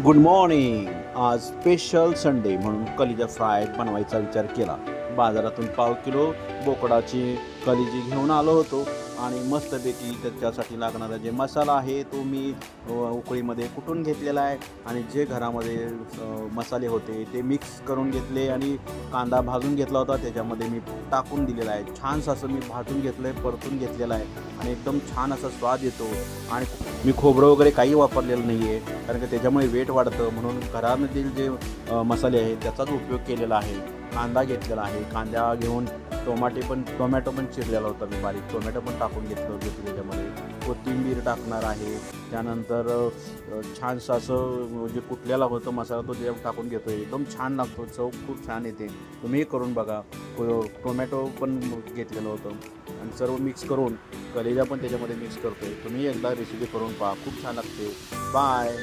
Good morning. आज special Sunday म्हणून कलिजा fry बनवायचा विचार केला. बाजारातून 1/2 किलो बोकडाची कलिजी घेऊन आलो होतो आणि मस्तपैकी त्याच्यासाठी लागणारा जे मसाला आहे तो मी उकळीमध्ये कुटून घेतलेला आहे आणि जे घरामध्ये मसाले होते ते मिक्स करून घेतले आणि कांदा भाजून घेतला होता त्याच्यामध्ये मी टाकून दिलेला आहे. छानसं असं मी भाजून घेतलं आहे, परतून घेतलेलं आहे आणि एकदम छान असा स्वाद येतो. आणि मी खोबरं वगैरे काही वापरलेलं नाही आहे कारण की त्याच्यामुळे वेट वाढतं, म्हणून घरामधील जे मसाले आहेत त्याचाच उपयोग केलेला आहे. कांदा घेतलेला आहे, कांदा घेऊन टोमॅटो पण चिरलेला होता मी बारीक, टोमॅटो पण टाकून घेतलं त्याच्यामध्ये. कोथिंबीर टाकणार आहे. त्यानंतर छानसं असं जे कुटलेला होतं मसाला तो त्याच्यात टाकून घेतो आहे. एकदम छान लागतो, चव खूप छान येते. तुम्ही करून बघा. टोमॅटो पण घेतलेलं होतं आणि सर्व मिक्स करून कलेजा पण त्याच्यामध्ये मिक्स करतो आहे. तुम्ही एकदा रेसिपी करून पहा, खूप छान लागते. बाय.